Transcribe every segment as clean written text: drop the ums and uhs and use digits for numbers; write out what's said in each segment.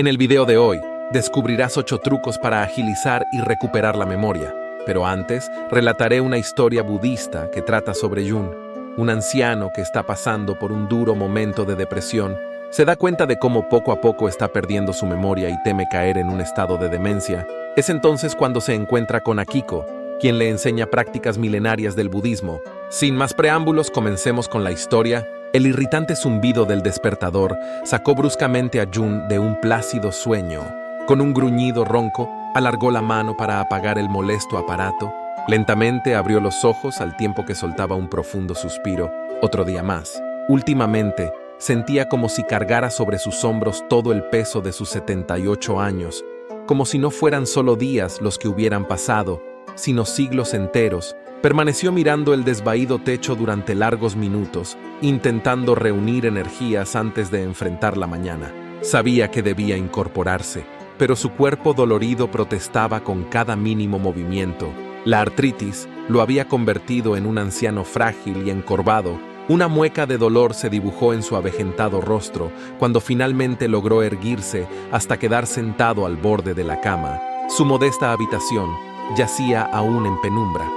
En el video de hoy, descubrirás 8 trucos para agilizar y recuperar la memoria. Pero antes, relataré una historia budista que trata sobre Jun, un anciano que está pasando por un duro momento de depresión. Se da cuenta de cómo poco a poco está perdiendo su memoria y teme caer en un estado de demencia. Es entonces cuando se encuentra con Akiko, quien le enseña prácticas milenarias del budismo. Sin más preámbulos, comencemos con la historia. El irritante zumbido del despertador sacó bruscamente a Jun de un plácido sueño. Con un gruñido ronco, alargó la mano para apagar el molesto aparato. Lentamente abrió los ojos al tiempo que soltaba un profundo suspiro. Otro día más. Últimamente, sentía como si cargara sobre sus hombros todo el peso de sus 78 años, como si no fueran solo días los que hubieran pasado, sino siglos enteros. Permaneció mirando el desvaído techo durante largos minutos, intentando reunir energías antes de enfrentar la mañana. Sabía que debía incorporarse, pero su cuerpo dolorido protestaba con cada mínimo movimiento. La artritis lo había convertido en un anciano frágil y encorvado. Una mueca de dolor se dibujó en su avejentado rostro cuando finalmente logró erguirse hasta quedar sentado al borde de la cama. Su modesta habitación yacía aún en penumbra,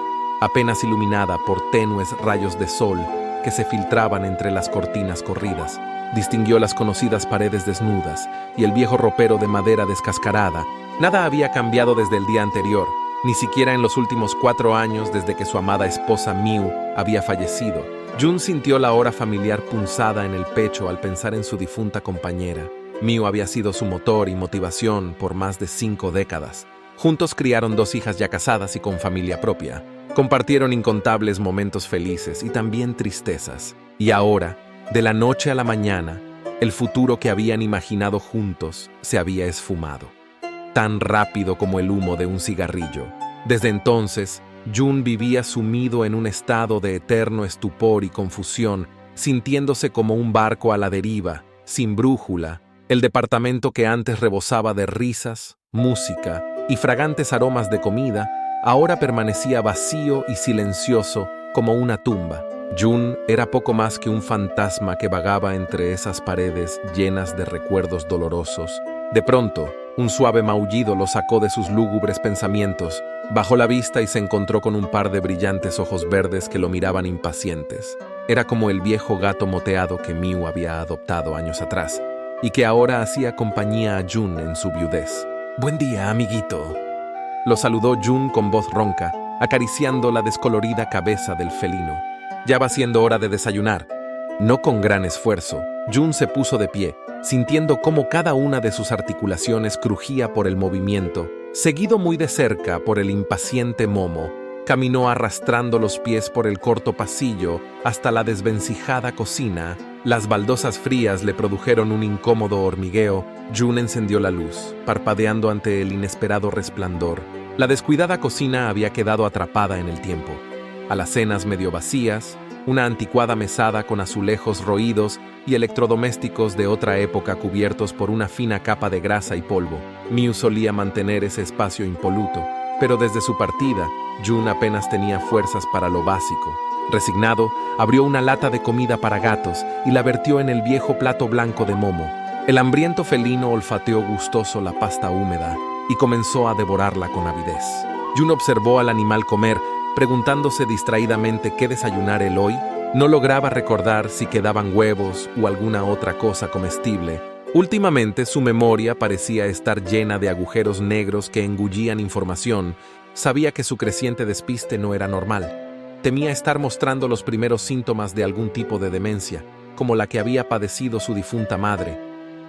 apenas iluminada por tenues rayos de sol que se filtraban entre las cortinas corridas. Distinguió las conocidas paredes desnudas y el viejo ropero de madera descascarada. Nada había cambiado desde el día anterior, ni siquiera en los últimos 4 años desde que su amada esposa Miu había fallecido. Jun sintió la hora familiar punzada en el pecho al pensar en su difunta compañera. Miu había sido su motor y motivación por más de 5 décadas. Juntos criaron 2 hijas ya casadas y con familia propia. Compartieron incontables momentos felices y también tristezas. Y ahora, de la noche a la mañana, el futuro que habían imaginado juntos se había esfumado, tan rápido como el humo de un cigarrillo. Desde entonces, Jun vivía sumido en un estado de eterno estupor y confusión, sintiéndose como un barco a la deriva, sin brújula. El departamento que antes rebosaba de risas, música y fragantes aromas de comida, ahora permanecía vacío y silencioso como una tumba. Jun era poco más que un fantasma que vagaba entre esas paredes llenas de recuerdos dolorosos. De pronto, un suave maullido lo sacó de sus lúgubres pensamientos. Bajó la vista y se encontró con un par de brillantes ojos verdes que lo miraban impacientes. Era como el viejo gato moteado que Miu había adoptado años atrás y que ahora hacía compañía a Jun en su viudez. «Buen día, amiguito», lo saludó Jun con voz ronca, acariciando la descolorida cabeza del felino. «Ya va siendo hora de desayunar». No con gran esfuerzo, Jun se puso de pie, sintiendo cómo cada una de sus articulaciones crujía por el movimiento. Seguido muy de cerca por el impaciente Momo, caminó arrastrando los pies por el corto pasillo hasta la desvencijada cocina. Las baldosas frías le produjeron un incómodo hormigueo. Jun encendió la luz, parpadeando ante el inesperado resplandor. La descuidada cocina había quedado atrapada en el tiempo. Alacenas medio vacías, una anticuada mesada con azulejos roídos y electrodomésticos de otra época cubiertos por una fina capa de grasa y polvo. Miu solía mantener ese espacio impoluto, pero desde su partida, Jun apenas tenía fuerzas para lo básico. Resignado, abrió una lata de comida para gatos y la vertió en el viejo plato blanco de Momo. El hambriento felino olfateó gustoso la pasta húmeda y comenzó a devorarla con avidez. Jun observó al animal comer, preguntándose distraídamente qué desayunar él hoy. No lograba recordar si quedaban huevos o alguna otra cosa comestible. Últimamente su memoria parecía estar llena de agujeros negros que engullían información. Sabía que su creciente despiste no era normal. Temía estar mostrando los primeros síntomas de algún tipo de demencia, como la que había padecido su difunta madre.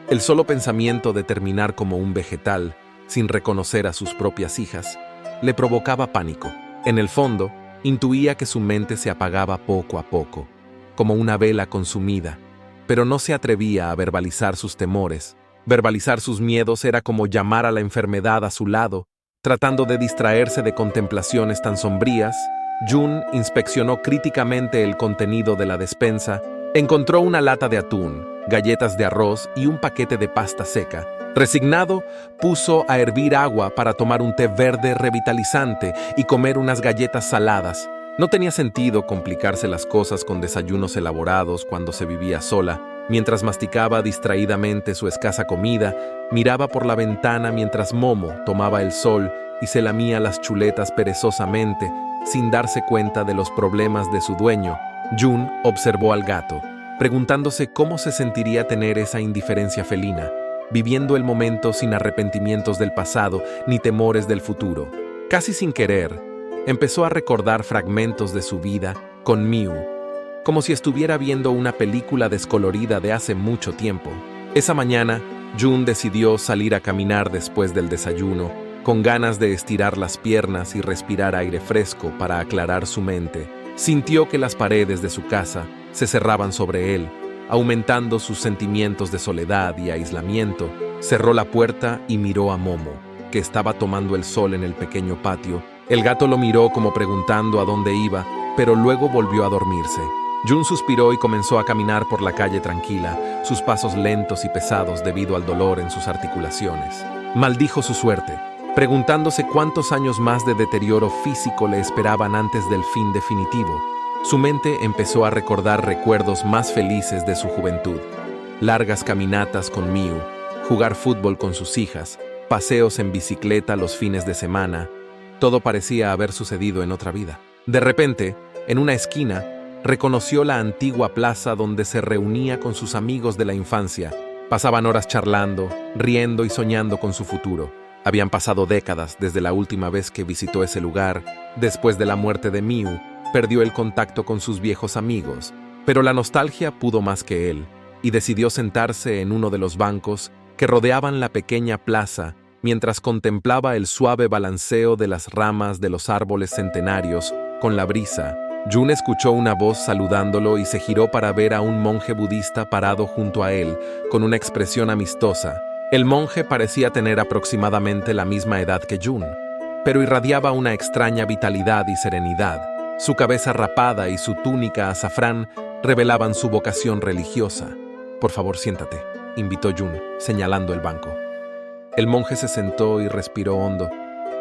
El solo pensamiento de terminar como un vegetal, sin reconocer a sus propias hijas, le provocaba pánico. En el fondo, intuía que su mente se apagaba poco a poco, como una vela consumida, pero no se atrevía a verbalizar sus temores. Verbalizar sus miedos era como llamar a la enfermedad a su lado, tratando de distraerse de contemplaciones tan sombrías. Jun inspeccionó críticamente el contenido de la despensa. Encontró una lata de atún, galletas de arroz y un paquete de pasta seca. Resignado, puso a hervir agua para tomar un té verde revitalizante y comer unas galletas saladas. No tenía sentido complicarse las cosas con desayunos elaborados cuando se vivía sola. Mientras masticaba distraídamente su escasa comida, miraba por la ventana mientras Momo tomaba el sol y se lamía las chuletas perezosamente, sin darse cuenta de los problemas de su dueño. Jun observó al gato, preguntándose cómo se sentiría tener esa indiferencia felina, viviendo el momento sin arrepentimientos del pasado ni temores del futuro. Casi sin querer, empezó a recordar fragmentos de su vida con Miu, como si estuviera viendo una película descolorida de hace mucho tiempo. Esa mañana, Jun decidió salir a caminar después del desayuno, con ganas de estirar las piernas y respirar aire fresco para aclarar su mente. Sintió que las paredes de su casa se cerraban sobre él, aumentando sus sentimientos de soledad y aislamiento. Cerró la puerta y miró a Momo, que estaba tomando el sol en el pequeño patio. El gato lo miró como preguntando a dónde iba, pero luego volvió a dormirse. Jun suspiró y comenzó a caminar por la calle tranquila, sus pasos lentos y pesados debido al dolor en sus articulaciones. Maldijo su suerte, preguntándose cuántos años más de deterioro físico le esperaban antes del fin definitivo. Su mente empezó a recordar recuerdos más felices de su juventud. Largas caminatas con Miu, jugar fútbol con sus hijas, paseos en bicicleta los fines de semana. Todo parecía haber sucedido en otra vida. De repente, en una esquina, reconoció la antigua plaza donde se reunía con sus amigos de la infancia. Pasaban horas charlando, riendo y soñando con su futuro. Habían pasado décadas desde la última vez que visitó ese lugar. Después de la muerte de Miu, perdió el contacto con sus viejos amigos, pero la nostalgia pudo más que él, y decidió sentarse en uno de los bancos que rodeaban la pequeña plaza mientras contemplaba el suave balanceo de las ramas de los árboles centenarios con la brisa. Jun escuchó una voz saludándolo y se giró para ver a un monje budista parado junto a él, con una expresión amistosa. El monje parecía tener aproximadamente la misma edad que Jun, pero irradiaba una extraña vitalidad y serenidad. Su cabeza rapada y su túnica azafrán revelaban su vocación religiosa. «Por favor, siéntate», invitó Jun, señalando el banco. El monje se sentó y respiró hondo,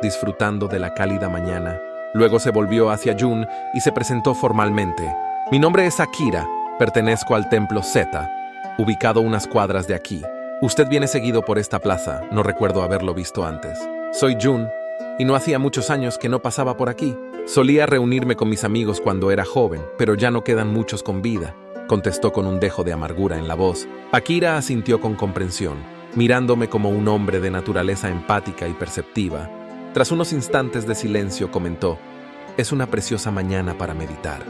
disfrutando de la cálida mañana. Luego se volvió hacia Jun y se presentó formalmente. «Mi nombre es Akira, pertenezco al templo Zeta, ubicado unas cuadras de aquí. Usted viene seguido por esta plaza, no recuerdo haberlo visto antes. Soy Jun, y no hacía muchos años que no pasaba por aquí. Solía reunirme con mis amigos cuando era joven, pero ya no quedan muchos con vida», contestó con un dejo de amargura en la voz. Akira asintió con comprensión, mirándome como un hombre de naturaleza empática y perceptiva. Tras unos instantes de silencio comentó: «Es una preciosa mañana para meditar.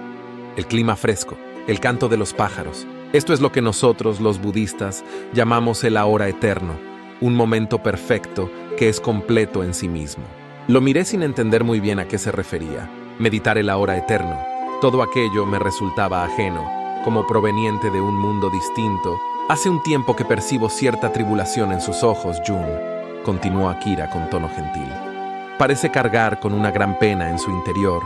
El clima fresco, el canto de los pájaros. Esto es lo que nosotros, los budistas, llamamos el ahora eterno, un momento perfecto que es completo en sí mismo». Lo miré sin entender muy bien a qué se refería. Meditar el ahora eterno. Todo aquello me resultaba ajeno, como proveniente de un mundo distinto. «Hace un tiempo que percibo cierta tribulación en sus ojos, Jun», continuó Akira con tono gentil. «Parece cargar con una gran pena en su interior.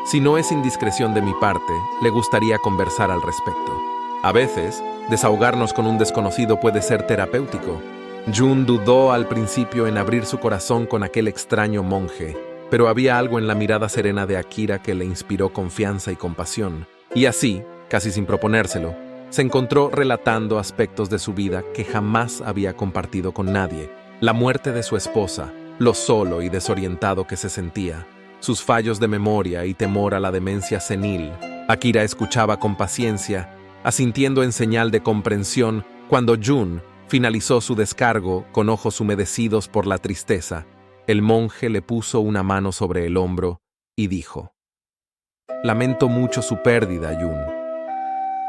Si no es indiscreción de mi parte, le gustaría conversar al respecto. A veces, desahogarnos con un desconocido puede ser terapéutico». Jun dudó al principio en abrir su corazón con aquel extraño monje, pero había algo en la mirada serena de Akira que le inspiró confianza y compasión. Y así, casi sin proponérselo, se encontró relatando aspectos de su vida que jamás había compartido con nadie. La muerte de su esposa, lo solo y desorientado que se sentía, sus fallos de memoria y temor a la demencia senil. Akira escuchaba con paciencia, asintiendo en señal de comprensión cuando Jun finalizó su descargo con ojos humedecidos por la tristeza. El monje le puso una mano sobre el hombro y dijo: «Lamento mucho su pérdida, Jun,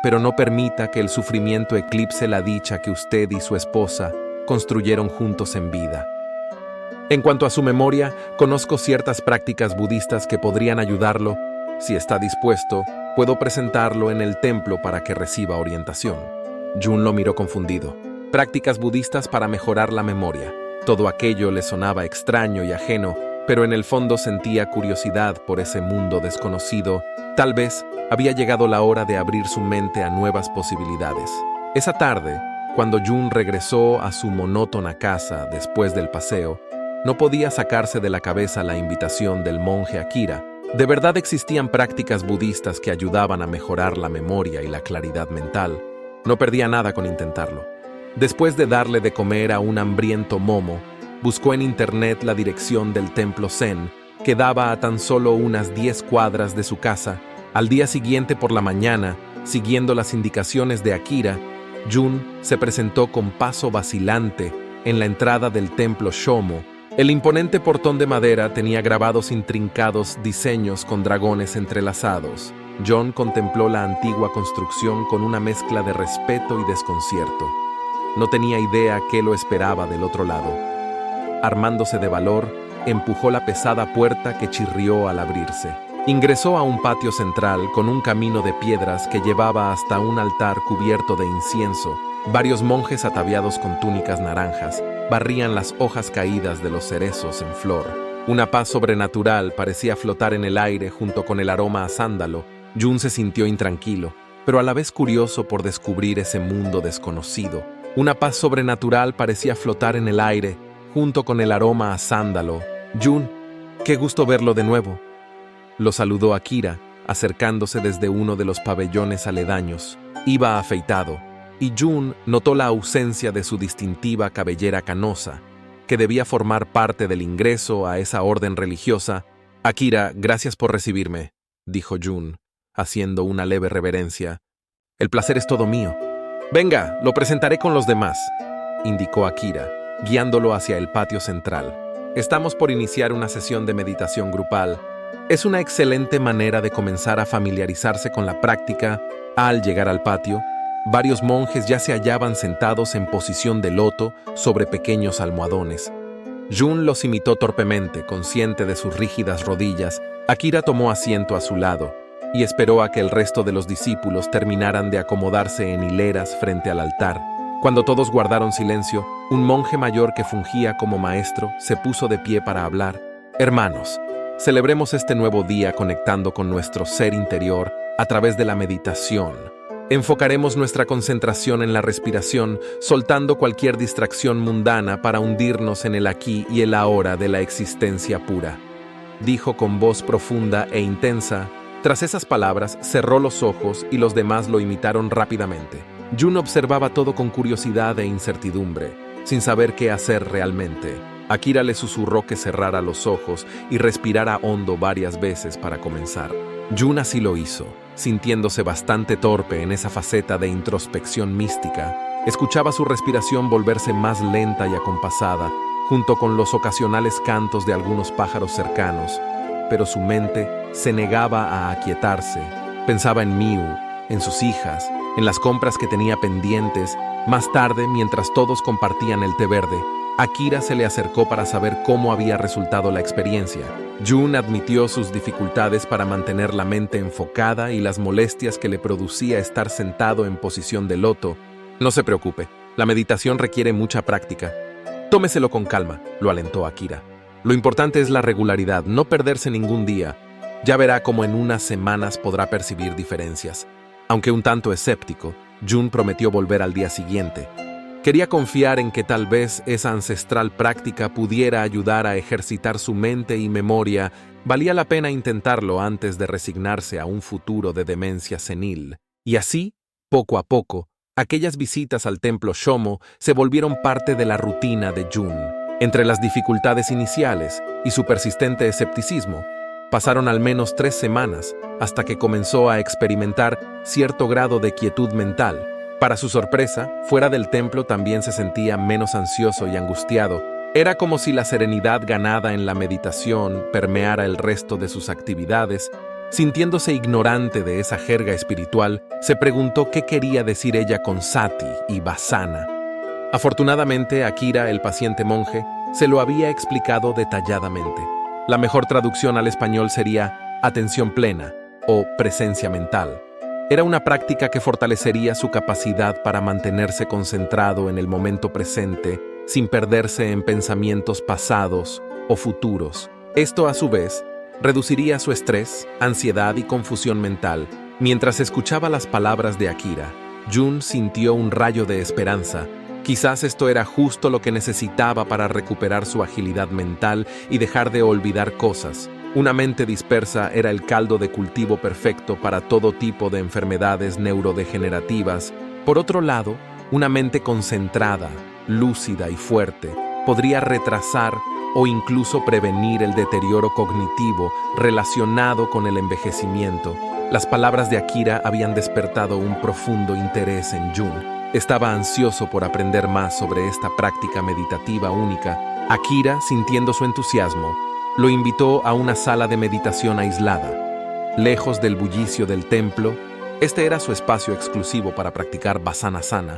pero no permita que el sufrimiento eclipse la dicha que usted y su esposa construyeron juntos en vida. En cuanto a su memoria, conozco ciertas prácticas budistas que podrían ayudarlo. Si está dispuesto, puedo presentarlo en el templo para que reciba orientación». Jun lo miró confundido. Prácticas budistas para mejorar la memoria. Todo aquello le sonaba extraño y ajeno, pero en el fondo sentía curiosidad por ese mundo desconocido. Tal vez había llegado la hora de abrir su mente a nuevas posibilidades. Esa tarde, cuando Jun regresó a su monótona casa después del paseo, no podía sacarse de la cabeza la invitación del monje Akira. ¿De verdad existían prácticas budistas que ayudaban a mejorar la memoria y la claridad mental? No perdía nada con intentarlo. Después de darle de comer a un hambriento momo, buscó en internet la dirección del templo Zen, que daba a tan solo unas 10 cuadras de su casa. Al día siguiente por la mañana, siguiendo las indicaciones de Akira, Jun se presentó con paso vacilante en la entrada del templo Shomo. El imponente portón de madera tenía grabados intrincados diseños con dragones entrelazados. Jun contempló la antigua construcción con una mezcla de respeto y desconcierto. No tenía idea qué lo esperaba del otro lado. Armándose de valor, empujó la pesada puerta que chirrió al abrirse. Ingresó a un patio central con un camino de piedras que llevaba hasta un altar cubierto de incienso. Varios monjes ataviados con túnicas naranjas barrían las hojas caídas de los cerezos en flor. Una paz sobrenatural parecía flotar en el aire junto con el aroma a sándalo. Jun se sintió intranquilo, pero a la vez curioso por descubrir ese mundo desconocido. Una paz sobrenatural parecía flotar en el aire junto con el aroma a sándalo. Jun, qué gusto verlo de nuevo. Lo saludó Akira, acercándose desde uno de los pabellones aledaños. Iba afeitado, y Jun notó la ausencia de su distintiva cabellera canosa, que debía formar parte del ingreso a esa orden religiosa. Akira, gracias por recibirme, dijo Jun, haciendo una leve reverencia. El placer es todo mío. Venga, lo presentaré con los demás, indicó Akira, guiándolo hacia el patio central. Estamos por iniciar una sesión de meditación grupal. Es una excelente manera de comenzar a familiarizarse con la práctica. Al llegar al patio, varios monjes ya se hallaban sentados en posición de loto sobre pequeños almohadones. Jun los imitó torpemente, consciente de sus rígidas rodillas. Akira tomó asiento a su lado y esperó a que el resto de los discípulos terminaran de acomodarse en hileras frente al altar. Cuando todos guardaron silencio, un monje mayor que fungía como maestro se puso de pie para hablar. Hermanos, celebremos este nuevo día conectando con nuestro ser interior a través de la meditación. Enfocaremos nuestra concentración en la respiración, soltando cualquier distracción mundana para hundirnos en el aquí y el ahora de la existencia pura. Dijo con voz profunda e intensa. Tras esas palabras, cerró los ojos y los demás lo imitaron rápidamente. Jun observaba todo con curiosidad e incertidumbre, sin saber qué hacer realmente. Akira le susurró que cerrara los ojos y respirara hondo varias veces para comenzar. Jun así lo hizo, sintiéndose bastante torpe en esa faceta de introspección mística. Escuchaba su respiración volverse más lenta y acompasada, junto con los ocasionales cantos de algunos pájaros cercanos, pero su mente se negaba a aquietarse. Pensaba en Miu, en sus hijas, en las compras que tenía pendientes. Más tarde, mientras todos compartían el té verde, Akira se le acercó para saber cómo había resultado la experiencia. Jun admitió sus dificultades para mantener la mente enfocada y las molestias que le producía estar sentado en posición de loto. No se preocupe, la meditación requiere mucha práctica. Tómeselo con calma, lo alentó Akira. Lo importante es la regularidad, no perderse ningún día. Ya verá cómo en unas semanas podrá percibir diferencias. Aunque un tanto escéptico, Jun prometió volver al día siguiente. Quería confiar en que tal vez esa ancestral práctica pudiera ayudar a ejercitar su mente y memoria. Valía la pena intentarlo antes de resignarse a un futuro de demencia senil. Y así, poco a poco, aquellas visitas al templo Shomo se volvieron parte de la rutina de Jun. Entre las dificultades iniciales y su persistente escepticismo, pasaron al menos 3 semanas hasta que comenzó a experimentar cierto grado de quietud mental. Para su sorpresa, fuera del templo también se sentía menos ansioso y angustiado. Era como si la serenidad ganada en la meditación permeara el resto de sus actividades. Sintiéndose ignorante de esa jerga espiritual, se preguntó qué quería decir ella con sati y vasana. Afortunadamente, Akira, el paciente monje, se lo había explicado detalladamente. La mejor traducción al español sería atención plena o presencia mental. Era una práctica que fortalecería su capacidad para mantenerse concentrado en el momento presente sin perderse en pensamientos pasados o futuros. Esto, a su vez, reduciría su estrés, ansiedad y confusión mental. Mientras escuchaba las palabras de Akira, Jun sintió un rayo de esperanza. Quizás esto era justo lo que necesitaba para recuperar su agilidad mental y dejar de olvidar cosas. Una mente dispersa era el caldo de cultivo perfecto para todo tipo de enfermedades neurodegenerativas. Por otro lado, una mente concentrada, lúcida y fuerte podría retrasar o incluso prevenir el deterioro cognitivo relacionado con el envejecimiento. Las palabras de Akira habían despertado un profundo interés en Jun. Estaba ansioso por aprender más sobre esta práctica meditativa única. Akira, sintiendo su entusiasmo, lo invitó a una sala de meditación aislada. Lejos del bullicio del templo, este era su espacio exclusivo para practicar Vasanasana.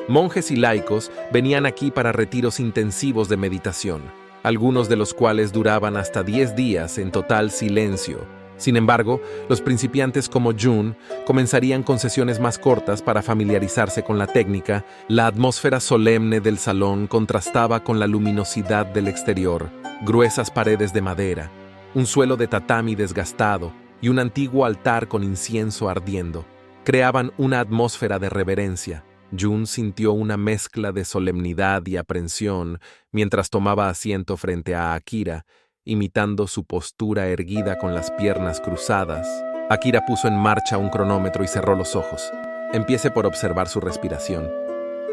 Monjes y laicos venían aquí para retiros intensivos de meditación, algunos de los cuales duraban hasta 10 días en total silencio. Sin embargo, los principiantes como Jun comenzarían con sesiones más cortas para familiarizarse con la técnica. La atmósfera solemne del salón contrastaba con la luminosidad del exterior, gruesas paredes de madera, un suelo de tatami desgastado y un antiguo altar con incienso ardiendo. Creaban una atmósfera de reverencia. Jun sintió una mezcla de solemnidad y aprensión mientras tomaba asiento frente a Akira, imitando su postura erguida con las piernas cruzadas. Akira puso en marcha un cronómetro y cerró los ojos. Empiece por observar su respiración.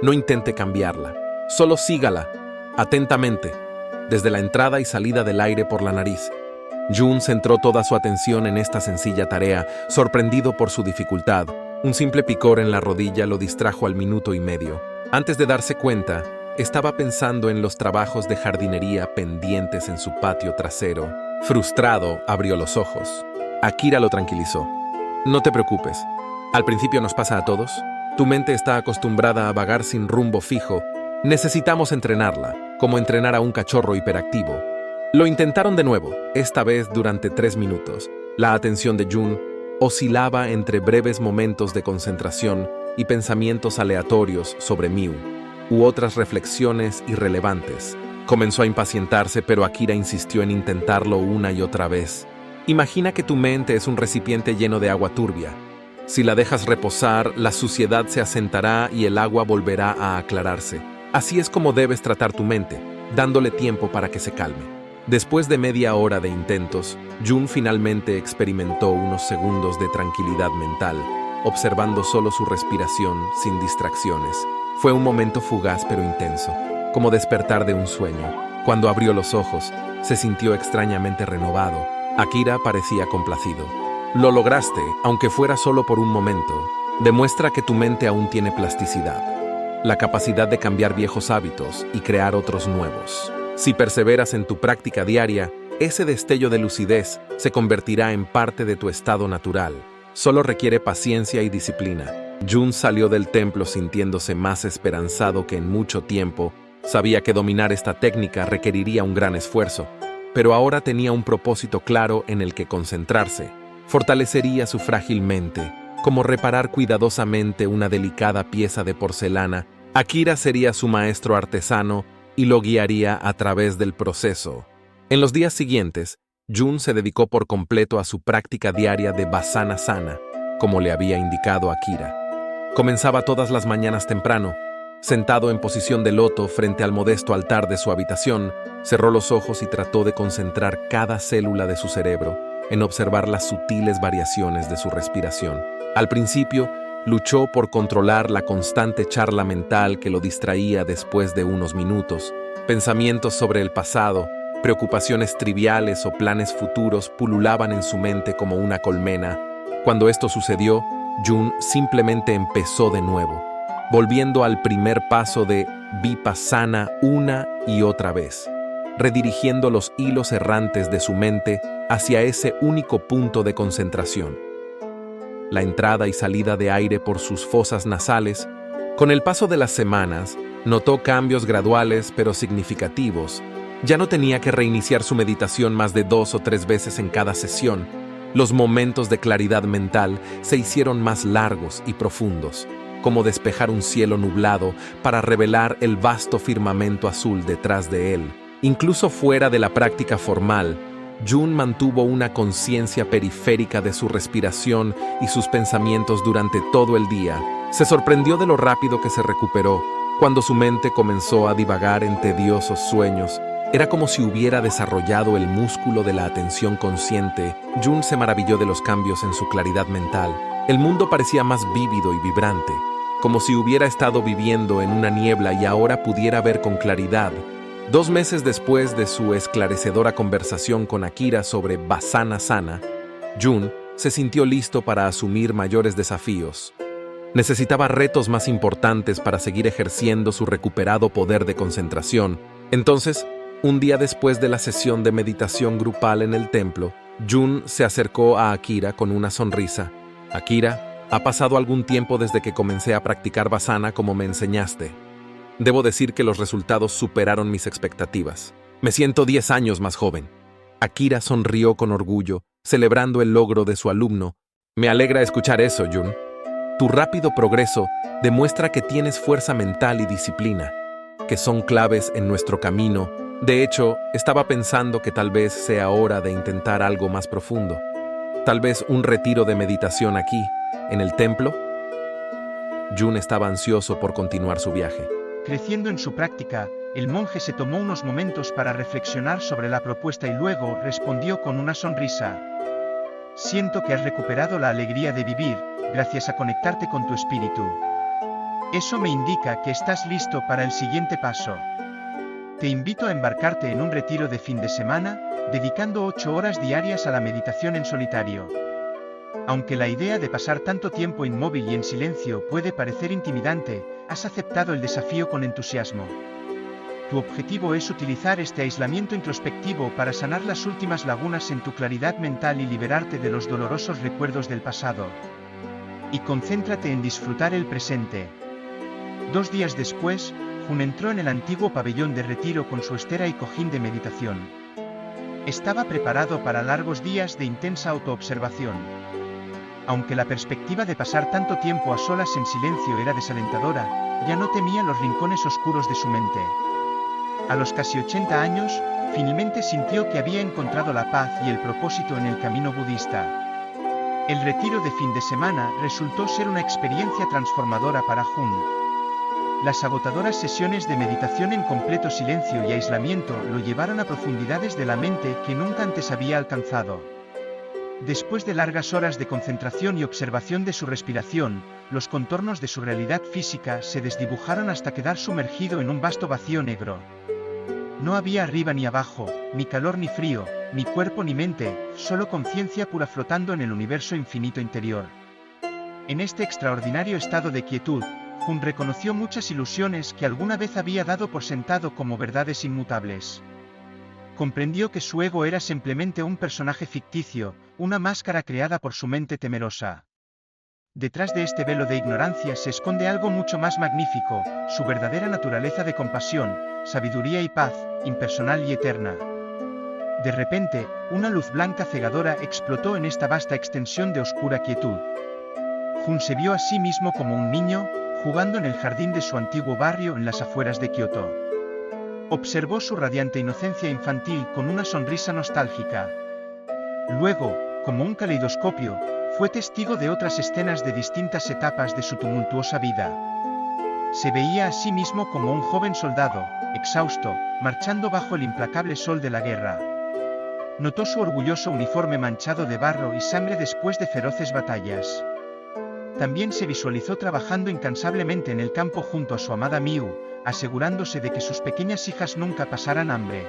No intente cambiarla, solo sígala, atentamente, desde la entrada y salida del aire por la nariz. Jun centró toda su atención en esta sencilla tarea, sorprendido por su dificultad. Un simple picor en la rodilla lo distrajo al minuto y medio. Antes de darse cuenta, estaba pensando en los trabajos de jardinería pendientes en su patio trasero. Frustrado, abrió los ojos. Akira lo tranquilizó. No te preocupes. Al principio nos pasa a todos. Tu mente está acostumbrada a vagar sin rumbo fijo. Necesitamos entrenarla, como entrenar a un cachorro hiperactivo. Lo intentaron de nuevo, esta vez durante 3 minutos. La atención de Jun oscilaba entre breves momentos de concentración y pensamientos aleatorios sobre Miu, u otras reflexiones irrelevantes. Comenzó a impacientarse, pero Akira insistió en intentarlo una y otra vez. Imagina que tu mente es un recipiente lleno de agua turbia. Si la dejas reposar, la suciedad se asentará y el agua volverá a aclararse. Así es como debes tratar tu mente, dándole tiempo para que se calme. Después de media hora de intentos, Jun finalmente experimentó unos segundos de tranquilidad mental, observando solo su respiración sin distracciones. Fue un momento fugaz pero intenso, como despertar de un sueño. Cuando abrió los ojos, se sintió extrañamente renovado. Akira parecía complacido. Lo lograste, aunque fuera solo por un momento. Demuestra que tu mente aún tiene plasticidad, la capacidad de cambiar viejos hábitos y crear otros nuevos. Si perseveras en tu práctica diaria, ese destello de lucidez se convertirá en parte de tu estado natural. Solo requiere paciencia y disciplina. Jun salió del templo sintiéndose más esperanzado que en mucho tiempo. Sabía que dominar esta técnica requeriría un gran esfuerzo, pero ahora tenía un propósito claro en el que concentrarse. Fortalecería su frágil mente, como reparar cuidadosamente una delicada pieza de porcelana. Akira sería su maestro artesano y lo guiaría a través del proceso. En los días siguientes, Jun se dedicó por completo a su práctica diaria de Vasanasana, como le había indicado Akira. Comenzaba todas las mañanas temprano. Sentado en posición de loto frente al modesto altar de su habitación, cerró los ojos y trató de concentrar cada célula de su cerebro en observar las sutiles variaciones de su respiración. Al principio, luchó por controlar la constante charla mental que lo distraía después de unos minutos. Pensamientos sobre el pasado, preocupaciones triviales o planes futuros pululaban en su mente como una colmena. Cuando esto sucedió, Jun simplemente empezó de nuevo, volviendo al primer paso de Vipassana una y otra vez, redirigiendo los hilos errantes de su mente hacia ese único punto de concentración. La entrada y salida de aire por sus fosas nasales. Con el paso de las semanas, notó cambios graduales pero significativos. Ya no tenía que reiniciar su meditación más de 2 o 3 veces en cada sesión. Los momentos de claridad mental se hicieron más largos y profundos, como despejar un cielo nublado para revelar el vasto firmamento azul detrás de él. Incluso fuera de la práctica formal, Jun mantuvo una conciencia periférica de su respiración y sus pensamientos durante todo el día. Se sorprendió de lo rápido que se recuperó. Cuando su mente comenzó a divagar en tediosos sueños, era como si hubiera desarrollado el músculo de la atención consciente. Jun se maravilló de los cambios en su claridad mental. El mundo parecía más vívido y vibrante, como si hubiera estado viviendo en una niebla y ahora pudiera ver con claridad. 2 meses después de su esclarecedora conversación con Akira sobre Vasana Sana, Jun se sintió listo para asumir mayores desafíos. Necesitaba retos más importantes para seguir ejerciendo su recuperado poder de concentración. Entonces, un día después de la sesión de meditación grupal en el templo, Jun se acercó a Akira con una sonrisa. «Akira, ha pasado algún tiempo desde que comencé a practicar Vasana como me enseñaste. Debo decir que los resultados superaron mis expectativas. Me siento 10 años más joven». Akira sonrió con orgullo, celebrando el logro de su alumno. «Me alegra escuchar eso, Jun. Tu rápido progreso demuestra que tienes fuerza mental y disciplina, que son claves en nuestro camino. De hecho, estaba pensando que tal vez sea hora de intentar algo más profundo. Tal vez un retiro de meditación aquí, en el templo». Jun estaba ansioso por continuar su viaje. Creciendo en su práctica, el monje se tomó unos momentos para reflexionar sobre la propuesta y luego respondió con una sonrisa. «Siento que has recuperado la alegría de vivir, gracias a conectarte con tu espíritu. Eso me indica que estás listo para el siguiente paso. Te invito a embarcarte en un retiro de fin de semana, dedicando 8 horas diarias a la meditación en solitario. Aunque la idea de pasar tanto tiempo inmóvil y en silencio puede parecer intimidante, has aceptado el desafío con entusiasmo. Tu objetivo es utilizar este aislamiento introspectivo para sanar las últimas lagunas en tu claridad mental y liberarte de los dolorosos recuerdos del pasado. Y concéntrate en disfrutar el presente». 2 días después, Jun entró en el antiguo pabellón de retiro con su estera y cojín de meditación. Estaba preparado para largos días de intensa autoobservación. Aunque la perspectiva de pasar tanto tiempo a solas en silencio era desalentadora, ya no temía los rincones oscuros de su mente. A los casi 80 años, finalmente sintió que había encontrado la paz y el propósito en el camino budista. El retiro de fin de semana resultó ser una experiencia transformadora para Jun. Las agotadoras sesiones de meditación en completo silencio y aislamiento lo llevaron a profundidades de la mente que nunca antes había alcanzado. Después de largas horas de concentración y observación de su respiración, los contornos de su realidad física se desdibujaron hasta quedar sumergido en un vasto vacío negro. No había arriba ni abajo, ni calor ni frío, ni cuerpo ni mente, solo conciencia pura flotando en el universo infinito interior. En este extraordinario estado de quietud, Jun reconoció muchas ilusiones que alguna vez había dado por sentado como verdades inmutables. Comprendió que su ego era simplemente un personaje ficticio, una máscara creada por su mente temerosa. Detrás de este velo de ignorancia se esconde algo mucho más magnífico, su verdadera naturaleza de compasión, sabiduría y paz, impersonal y eterna. De repente, una luz blanca cegadora explotó en esta vasta extensión de oscura quietud. Jun se vio a sí mismo como un niño, jugando en el jardín de su antiguo barrio en las afueras de Kioto. Observó su radiante inocencia infantil con una sonrisa nostálgica. Luego, como un caleidoscopio, fue testigo de otras escenas de distintas etapas de su tumultuosa vida. Se veía a sí mismo como un joven soldado, exhausto, marchando bajo el implacable sol de la guerra. Notó su orgulloso uniforme manchado de barro y sangre después de feroces batallas. También se visualizó trabajando incansablemente en el campo junto a su amada Miu, asegurándose de que sus pequeñas hijas nunca pasaran hambre.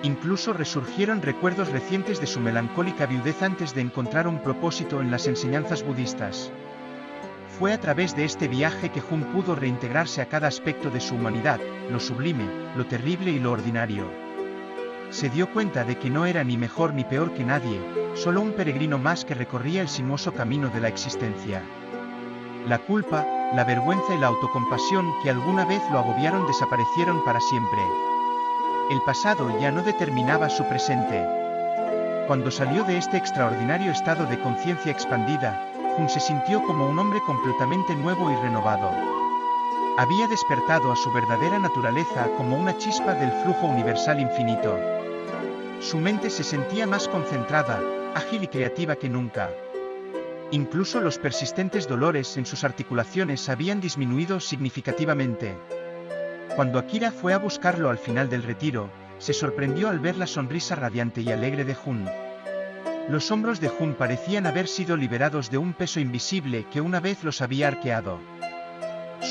Incluso resurgieron recuerdos recientes de su melancólica viudez antes de encontrar un propósito en las enseñanzas budistas. Fue a través de este viaje que Jun pudo reintegrarse a cada aspecto de su humanidad, lo sublime, lo terrible y lo ordinario. Se dio cuenta de que no era ni mejor ni peor que nadie, solo un peregrino más que recorría el sinuoso camino de la existencia. La culpa, la vergüenza y la autocompasión que alguna vez lo agobiaron desaparecieron para siempre. El pasado ya no determinaba su presente. Cuando salió de este extraordinario estado de conciencia expandida, Jun se sintió como un hombre completamente nuevo y renovado. Había despertado a su verdadera naturaleza como una chispa del flujo universal infinito. Su mente se sentía más concentrada, ágil y creativa que nunca. Incluso los persistentes dolores en sus articulaciones habían disminuido significativamente. Cuando Akira fue a buscarlo al final del retiro, se sorprendió al ver la sonrisa radiante y alegre de Jun. Los hombros de Jun parecían haber sido liberados de un peso invisible que una vez los había arqueado.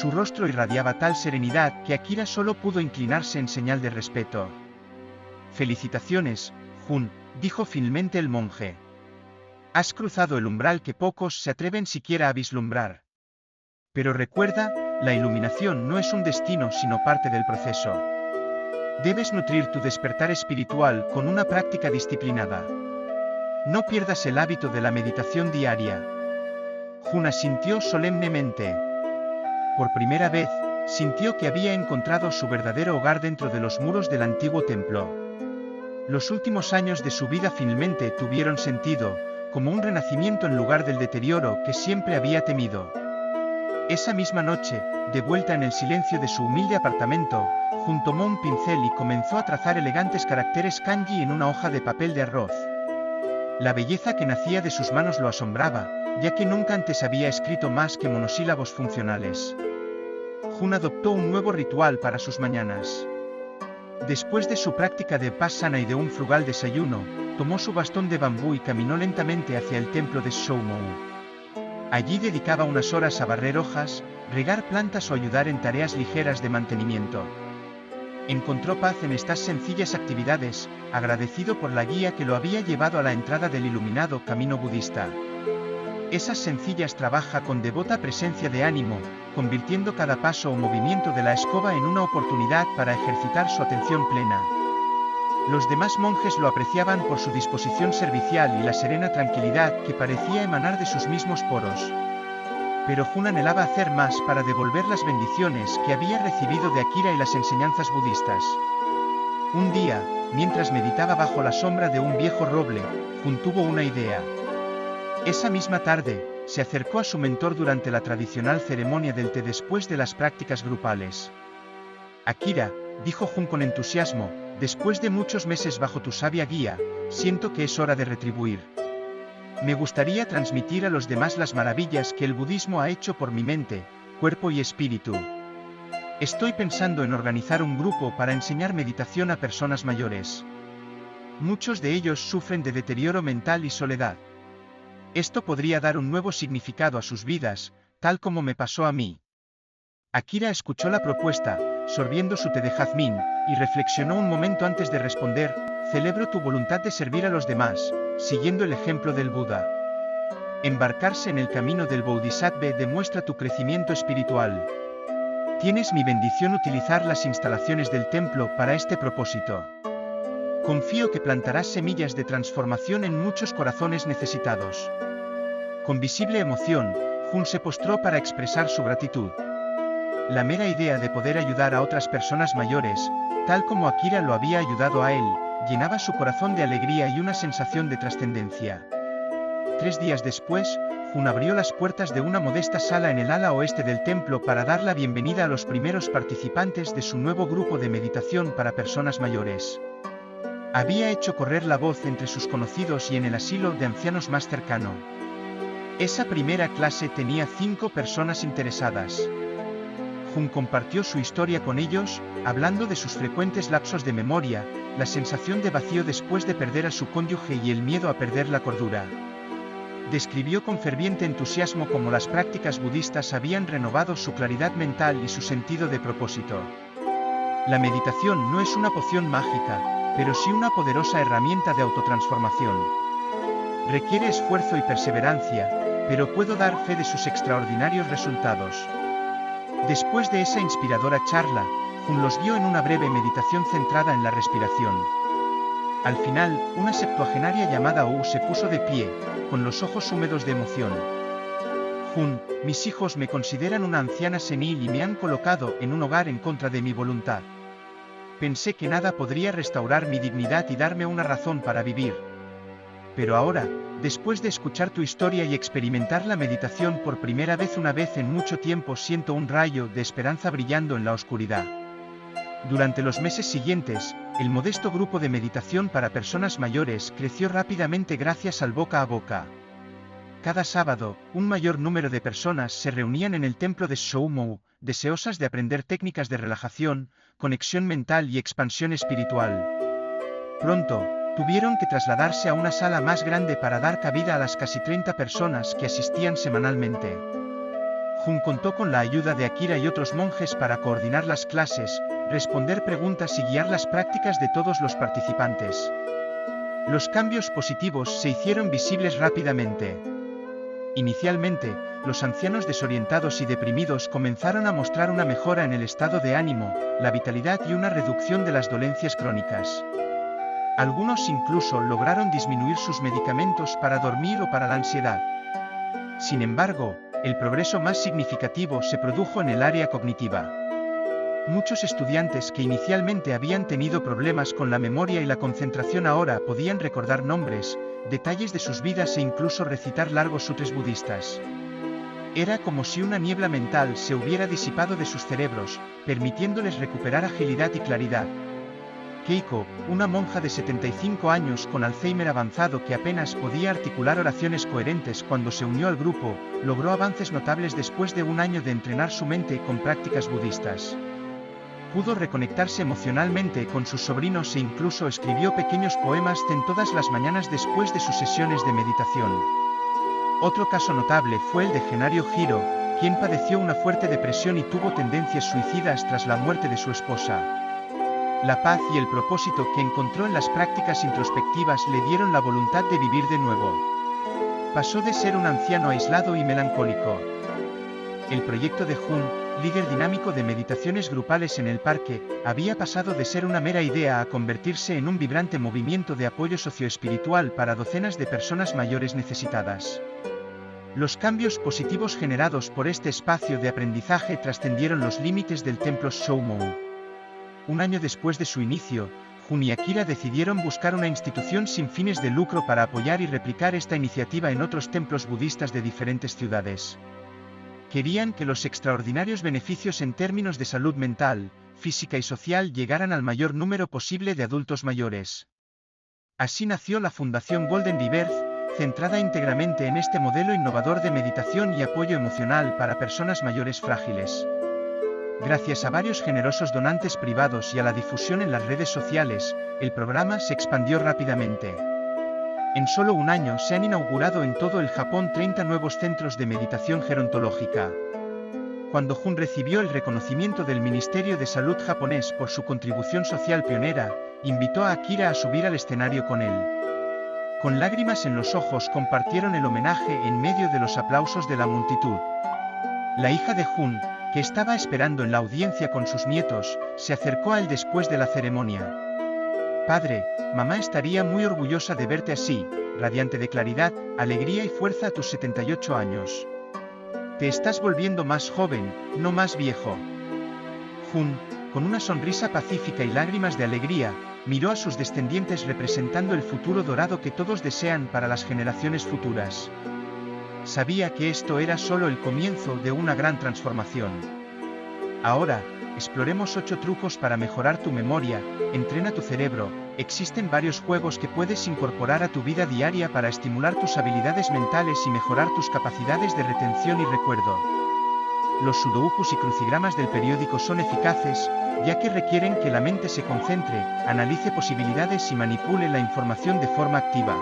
Su rostro irradiaba tal serenidad que Akira solo pudo inclinarse en señal de respeto. «Felicitaciones, Jun», dijo finalmente el monje. «Has cruzado el umbral que pocos se atreven siquiera a vislumbrar. Pero recuerda, la iluminación no es un destino sino parte del proceso. Debes nutrir tu despertar espiritual con una práctica disciplinada. No pierdas el hábito de la meditación diaria». Jun asintió solemnemente. Por primera vez, sintió que había encontrado su verdadero hogar dentro de los muros del antiguo templo. Los últimos años de su vida finalmente tuvieron sentido, como un renacimiento en lugar del deterioro que siempre había temido. Esa misma noche, de vuelta en el silencio de su humilde apartamento, Jun tomó un pincel y comenzó a trazar elegantes caracteres kanji en una hoja de papel de arroz. La belleza que nacía de sus manos lo asombraba, ya que nunca antes había escrito más que monosílabos funcionales. Jun adoptó un nuevo ritual para sus mañanas. Después de su práctica de vipassana y de un frugal desayuno, tomó su bastón de bambú y caminó lentamente hacia el templo de Shōmou. Allí dedicaba unas horas a barrer hojas, regar plantas o ayudar en tareas ligeras de mantenimiento. Encontró paz en estas sencillas actividades, agradecido por la guía que lo había llevado a la entrada del iluminado camino budista. Esas sencillas trabaja con devota presencia de ánimo, convirtiendo cada paso o movimiento de la escoba en una oportunidad para ejercitar su atención plena. Los demás monjes lo apreciaban por su disposición servicial y la serena tranquilidad que parecía emanar de sus mismos poros. Pero Jun anhelaba hacer más para devolver las bendiciones que había recibido de Akira y las enseñanzas budistas. Un día, mientras meditaba bajo la sombra de un viejo roble, Jun tuvo una idea. Esa misma tarde, se acercó a su mentor durante la tradicional ceremonia del té después de las prácticas grupales. «Akira», dijo Jun con entusiasmo, «después de muchos meses bajo tu sabia guía, siento que es hora de retribuir. Me gustaría transmitir a los demás las maravillas que el budismo ha hecho por mi mente, cuerpo y espíritu. Estoy pensando en organizar un grupo para enseñar meditación a personas mayores. Muchos de ellos sufren de deterioro mental y soledad. Esto podría dar un nuevo significado a sus vidas, tal como me pasó a mí». Akira escuchó la propuesta, sorbiendo su té de jazmín, y reflexionó un momento antes de responder: «Celebro tu voluntad de servir a los demás, siguiendo el ejemplo del Buda. Embarcarse en el camino del Bodhisattva demuestra tu crecimiento espiritual. Tienes mi bendición utilizar las instalaciones del templo para este propósito. Confío que plantarás semillas de transformación en muchos corazones necesitados». Con visible emoción, Jun se postró para expresar su gratitud. La mera idea de poder ayudar a otras personas mayores, tal como Akira lo había ayudado a él, llenaba su corazón de alegría y una sensación de trascendencia. 3 días después, Jun abrió las puertas de una modesta sala en el ala oeste del templo para dar la bienvenida a los primeros participantes de su nuevo grupo de meditación para personas mayores. Había hecho correr la voz entre sus conocidos y en el asilo de ancianos más cercano. Esa primera clase tenía 5 personas interesadas. Jun compartió su historia con ellos, hablando de sus frecuentes lapsos de memoria, la sensación de vacío después de perder a su cónyuge y el miedo a perder la cordura. Describió con ferviente entusiasmo cómo las prácticas budistas habían renovado su claridad mental y su sentido de propósito. La meditación no es una poción mágica, pero sí una poderosa herramienta de autotransformación. Requiere esfuerzo y perseverancia, pero puedo dar fe de sus extraordinarios resultados. Después de esa inspiradora charla, Jun los guió en una breve meditación centrada en la respiración. Al final, una septuagenaria llamada Ou se puso de pie, con los ojos húmedos de emoción. «Jun, mis hijos me consideran una anciana senil y me han colocado en un hogar en contra de mi voluntad. Pensé que nada podría restaurar mi dignidad y darme una razón para vivir. Pero ahora, después de escuchar tu historia y experimentar la meditación por primera vez una vez en mucho tiempo, siento un rayo de esperanza brillando en la oscuridad». Durante los meses siguientes, el modesto grupo de meditación para personas mayores creció rápidamente gracias al boca a boca. Cada sábado, un mayor número de personas se reunían en el templo de Shōmou, deseosas de aprender técnicas de relajación, conexión mental y expansión espiritual. Pronto, tuvieron que trasladarse a una sala más grande para dar cabida a las casi 30 personas que asistían semanalmente. Jun contó con la ayuda de Akira y otros monjes para coordinar las clases, responder preguntas y guiar las prácticas de todos los participantes. Los cambios positivos se hicieron visibles rápidamente. Inicialmente, los ancianos desorientados y deprimidos comenzaron a mostrar una mejora en el estado de ánimo, la vitalidad y una reducción de las dolencias crónicas. Algunos incluso lograron disminuir sus medicamentos para dormir o para la ansiedad. Sin embargo, el progreso más significativo se produjo en el área cognitiva. Muchos estudiantes que inicialmente habían tenido problemas con la memoria y la concentración ahora podían recordar nombres, detalles de sus vidas e incluso recitar largos sutras budistas. Era como si una niebla mental se hubiera disipado de sus cerebros, permitiéndoles recuperar agilidad y claridad. Keiko, una monja de 75 años con Alzheimer avanzado que apenas podía articular oraciones coherentes cuando se unió al grupo, logró avances notables después de un año de entrenar su mente con prácticas budistas. Pudo reconectarse emocionalmente con sus sobrinos e incluso escribió pequeños poemas zen todas las mañanas después de sus sesiones de meditación. Otro caso notable fue el de Genario Hiro, quien padeció una fuerte depresión y tuvo tendencias suicidas tras la muerte de su esposa. La paz y el propósito que encontró en las prácticas introspectivas le dieron la voluntad de vivir de nuevo. Pasó de ser un anciano aislado y melancólico. El proyecto de Jun, líder dinámico de meditaciones grupales en el parque, había pasado de ser una mera idea a convertirse en un vibrante movimiento de apoyo socioespiritual para docenas de personas mayores necesitadas. Los cambios positivos generados por este espacio de aprendizaje trascendieron los límites del templo Shōmon. Un año después de su inicio, Jun y Akira decidieron buscar una institución sin fines de lucro para apoyar y replicar esta iniciativa en otros templos budistas de diferentes ciudades. Querían que los extraordinarios beneficios en términos de salud mental, física y social llegaran al mayor número posible de adultos mayores. Así nació la Fundación Golden Rebirth, centrada íntegramente en este modelo innovador de meditación y apoyo emocional para personas mayores frágiles. Gracias a varios generosos donantes privados y a la difusión en las redes sociales, el programa se expandió rápidamente. En solo un año se han inaugurado en todo el Japón 30 nuevos centros de meditación gerontológica. Cuando Jun recibió el reconocimiento del Ministerio de Salud japonés por su contribución social pionera, invitó a Akira a subir al escenario con él. Con lágrimas en los ojos compartieron el homenaje en medio de los aplausos de la multitud. La hija de Jun, que estaba esperando en la audiencia con sus nietos, se acercó a él después de la ceremonia. «Padre, mamá estaría muy orgullosa de verte así, radiante de claridad, alegría y fuerza a tus 78 años. Te estás volviendo más joven, no más viejo». Jun, con una sonrisa pacífica y lágrimas de alegría, miró a sus descendientes representando el futuro dorado que todos desean para las generaciones futuras. Sabía que esto era solo el comienzo de una gran transformación. Ahora, exploremos 8 trucos para mejorar tu memoria. Entrena tu cerebro. Existen varios juegos que puedes incorporar a tu vida diaria para estimular tus habilidades mentales y mejorar tus capacidades de retención y recuerdo. Los sudokus y crucigramas del periódico son eficaces, ya que requieren que la mente se concentre, analice posibilidades y manipule la información de forma activa.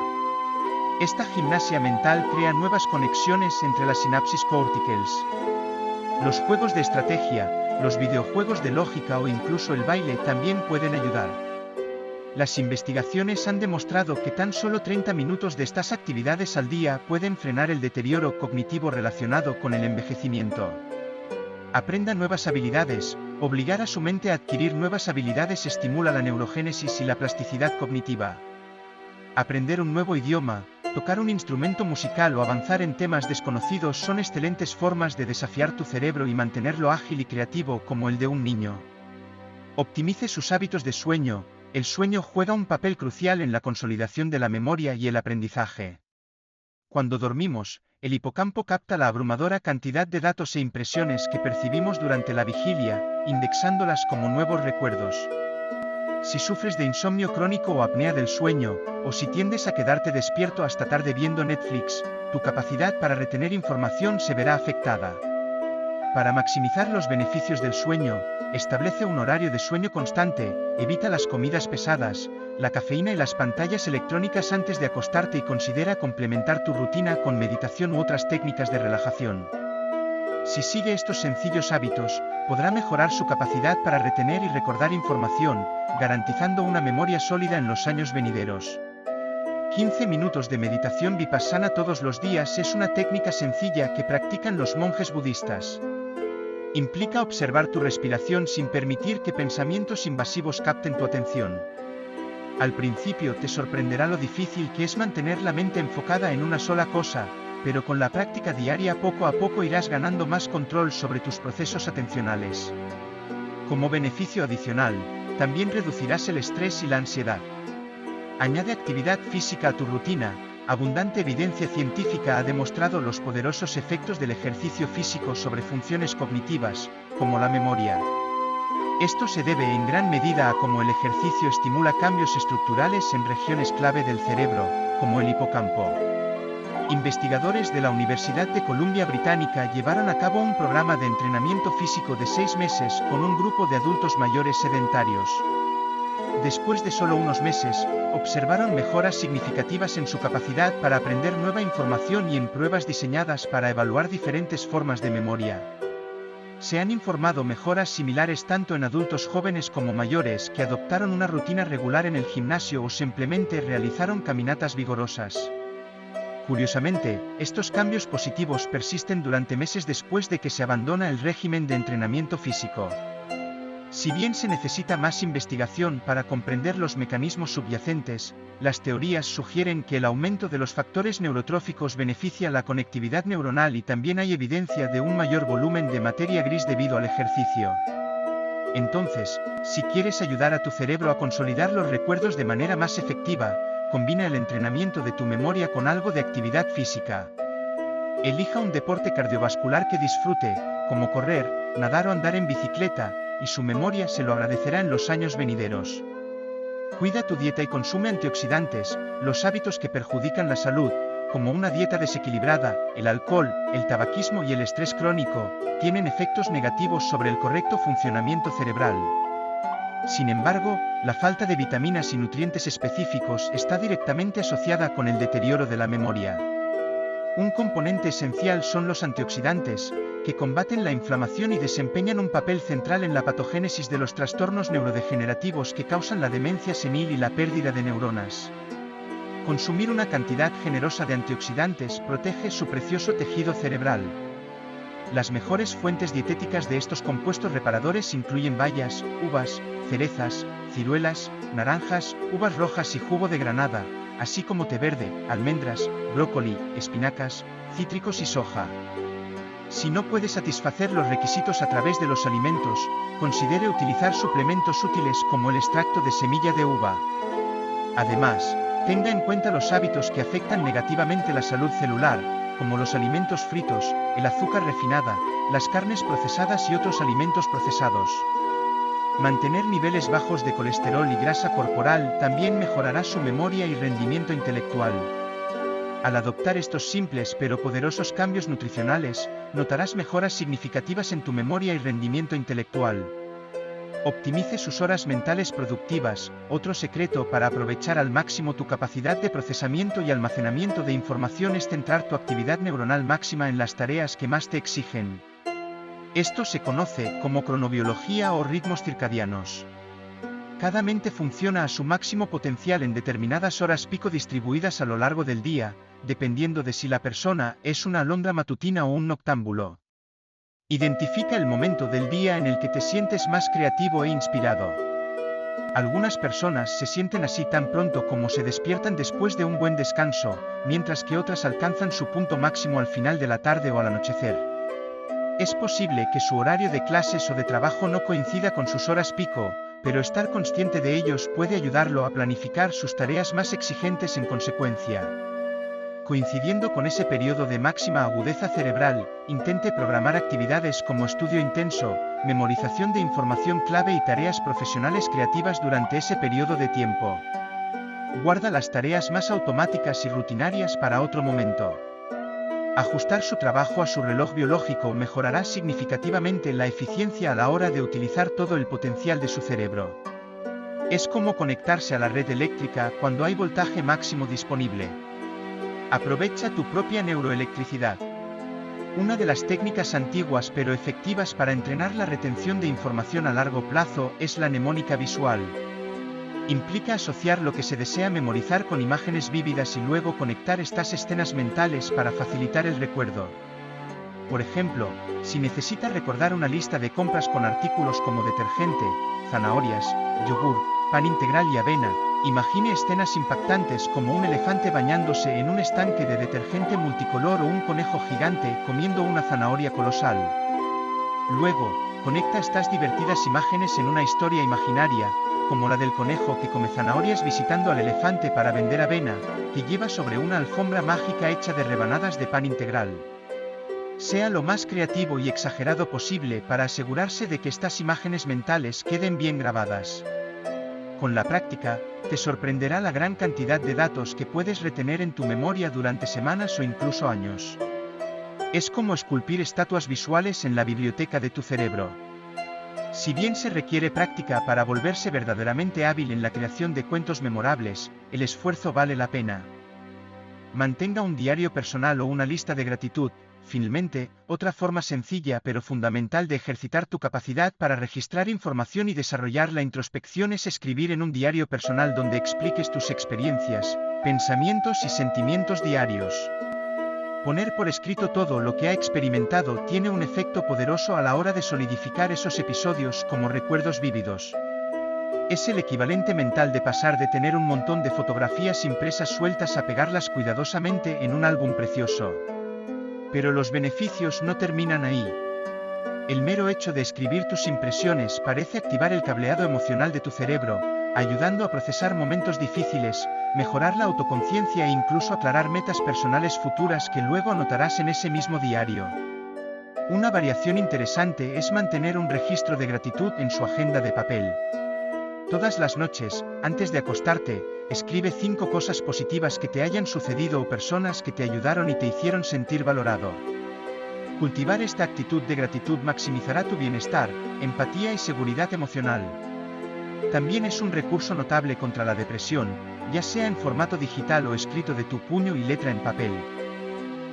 Esta gimnasia mental crea nuevas conexiones entre las sinapsis corticales. Los juegos de estrategia, los videojuegos de lógica o incluso el baile también pueden ayudar. Las investigaciones han demostrado que tan solo 30 minutos de estas actividades al día pueden frenar el deterioro cognitivo relacionado con el envejecimiento. Aprenda nuevas habilidades. Obligar a su mente a adquirir nuevas habilidades estimula la neurogénesis y la plasticidad cognitiva. Aprender un nuevo idioma, tocar un instrumento musical o avanzar en temas desconocidos son excelentes formas de desafiar tu cerebro y mantenerlo ágil y creativo como el de un niño. Optimice sus hábitos de sueño. El sueño juega un papel crucial en la consolidación de la memoria y el aprendizaje. Cuando dormimos, el hipocampo capta la abrumadora cantidad de datos e impresiones que percibimos durante la vigilia, indexándolas como nuevos recuerdos. Si sufres de insomnio crónico o apnea del sueño, o si tiendes a quedarte despierto hasta tarde viendo Netflix, tu capacidad para retener información se verá afectada. Para maximizar los beneficios del sueño, establece un horario de sueño constante, evita las comidas pesadas, la cafeína y las pantallas electrónicas antes de acostarte y considera complementar tu rutina con meditación u otras técnicas de relajación. Si sigue estos sencillos hábitos, podrá mejorar su capacidad para retener y recordar información, garantizando una memoria sólida en los años venideros. 15 minutos de meditación vipassana todos los días es una técnica sencilla que practican los monjes budistas. Implica observar tu respiración sin permitir que pensamientos invasivos capten tu atención. Al principio te sorprenderá lo difícil que es mantener la mente enfocada en una sola cosa, pero con la práctica diaria poco a poco irás ganando más control sobre tus procesos atencionales. Como beneficio adicional, también reducirás el estrés y la ansiedad. Añade actividad física a tu rutina. Abundante evidencia científica ha demostrado los poderosos efectos del ejercicio físico sobre funciones cognitivas, como la memoria. Esto se debe en gran medida a cómo el ejercicio estimula cambios estructurales en regiones clave del cerebro, como el hipocampo. Investigadores de la Universidad de Columbia Británica llevaron a cabo un programa de entrenamiento físico de 6 meses con un grupo de adultos mayores sedentarios. Después de solo unos meses, observaron mejoras significativas en su capacidad para aprender nueva información y en pruebas diseñadas para evaluar diferentes formas de memoria. Se han informado mejoras similares tanto en adultos jóvenes como mayores que adoptaron una rutina regular en el gimnasio o simplemente realizaron caminatas vigorosas. Curiosamente, estos cambios positivos persisten durante meses después de que se abandona el régimen de entrenamiento físico. Si bien se necesita más investigación para comprender los mecanismos subyacentes, las teorías sugieren que el aumento de los factores neurotróficos beneficia la conectividad neuronal y también hay evidencia de un mayor volumen de materia gris debido al ejercicio. Entonces, si quieres ayudar a tu cerebro a consolidar los recuerdos de manera más efectiva, combina el entrenamiento de tu memoria con algo de actividad física. Elija un deporte cardiovascular que disfrute, como correr, nadar o andar en bicicleta, y su memoria se lo agradecerá en los años venideros. Cuida tu dieta y consume antioxidantes. Los hábitos que perjudican la salud, como una dieta desequilibrada, el alcohol, el tabaquismo y el estrés crónico, tienen efectos negativos sobre el correcto funcionamiento cerebral. Sin embargo, la falta de vitaminas y nutrientes específicos está directamente asociada con el deterioro de la memoria. Un componente esencial son los antioxidantes, que combaten la inflamación y desempeñan un papel central en la patogénesis de los trastornos neurodegenerativos que causan la demencia senil y la pérdida de neuronas. Consumir una cantidad generosa de antioxidantes protege su precioso tejido cerebral. Las mejores fuentes dietéticas de estos compuestos reparadores incluyen bayas, uvas, cerezas, ciruelas, naranjas, uvas rojas y jugo de granada, así como té verde, almendras, brócoli, espinacas, cítricos y soja. Si no puede satisfacer los requisitos a través de los alimentos, considere utilizar suplementos útiles como el extracto de semilla de uva. Además, tenga en cuenta los hábitos que afectan negativamente la salud celular, como los alimentos fritos, el azúcar refinada, las carnes procesadas y otros alimentos procesados. Mantener niveles bajos de colesterol y grasa corporal también mejorará su memoria y rendimiento intelectual. Al adoptar estos simples pero poderosos cambios nutricionales, notarás mejoras significativas en tu memoria y rendimiento intelectual. Optimice sus horas mentales productivas. Otro secreto para aprovechar al máximo tu capacidad de procesamiento y almacenamiento de información es centrar tu actividad neuronal máxima en las tareas que más te exigen. Esto se conoce como cronobiología o ritmos circadianos. Cada mente funciona a su máximo potencial en determinadas horas pico distribuidas a lo largo del día, dependiendo de si la persona es una alondra matutina o un noctámbulo. Identifica el momento del día en el que te sientes más creativo e inspirado. Algunas personas se sienten así tan pronto como se despiertan después de un buen descanso, mientras que otras alcanzan su punto máximo al final de la tarde o al anochecer. Es posible que su horario de clases o de trabajo no coincida con sus horas pico, pero estar consciente de ellos puede ayudarlo a planificar sus tareas más exigentes en consecuencia. Coincidiendo con ese periodo de máxima agudeza cerebral, intente programar actividades como estudio intenso, memorización de información clave y tareas profesionales creativas durante ese periodo de tiempo. Guarda las tareas más automáticas y rutinarias para otro momento. Ajustar su trabajo a su reloj biológico mejorará significativamente la eficiencia a la hora de utilizar todo el potencial de su cerebro. Es como conectarse a la red eléctrica cuando hay voltaje máximo disponible. Aprovecha tu propia neuroelectricidad. Una de las técnicas antiguas pero efectivas para entrenar la retención de información a largo plazo es la mnemónica visual. Implica asociar lo que se desea memorizar con imágenes vívidas y luego conectar estas escenas mentales para facilitar el recuerdo. Por ejemplo, si necesita recordar una lista de compras con artículos como detergente, zanahorias, yogur, pan integral y avena, imagine escenas impactantes como un elefante bañándose en un estanque de detergente multicolor o un conejo gigante comiendo una zanahoria colosal. Luego, conecta estas divertidas imágenes en una historia imaginaria, como la del conejo que come zanahorias visitando al elefante para vender avena, que lleva sobre una alfombra mágica hecha de rebanadas de pan integral. Sea lo más creativo y exagerado posible para asegurarse de que estas imágenes mentales queden bien grabadas. Con la práctica, te sorprenderá la gran cantidad de datos que puedes retener en tu memoria durante semanas o incluso años. Es como esculpir estatuas visuales en la biblioteca de tu cerebro. Si bien se requiere práctica para volverse verdaderamente hábil en la creación de cuentos memorables, el esfuerzo vale la pena. Mantenga un diario personal o una lista de gratitud. Finalmente, otra forma sencilla pero fundamental de ejercitar tu capacidad para registrar información y desarrollar la introspección es escribir en un diario personal donde expliques tus experiencias, pensamientos y sentimientos diarios. Poner por escrito todo lo que ha experimentado tiene un efecto poderoso a la hora de solidificar esos episodios como recuerdos vívidos. Es el equivalente mental de pasar de tener un montón de fotografías impresas sueltas a pegarlas cuidadosamente en un álbum precioso. Pero los beneficios no terminan ahí. El mero hecho de escribir tus impresiones parece activar el cableado emocional de tu cerebro, ayudando a procesar momentos difíciles, mejorar la autoconciencia e incluso aclarar metas personales futuras que luego anotarás en ese mismo diario. Una variación interesante es mantener un registro de gratitud en su agenda de papel. Todas las noches, antes de acostarte, escribe 5 cosas positivas que te hayan sucedido o personas que te ayudaron y te hicieron sentir valorado. Cultivar esta actitud de gratitud maximizará tu bienestar, empatía y seguridad emocional. También es un recurso notable contra la depresión, ya sea en formato digital o escrito de tu puño y letra en papel.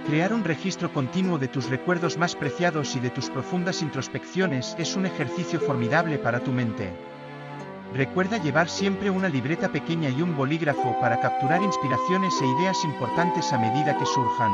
Crear un registro continuo de tus recuerdos más preciados y de tus profundas introspecciones es un ejercicio formidable para tu mente. Recuerda llevar siempre una libreta pequeña y un bolígrafo para capturar inspiraciones e ideas importantes a medida que surjan.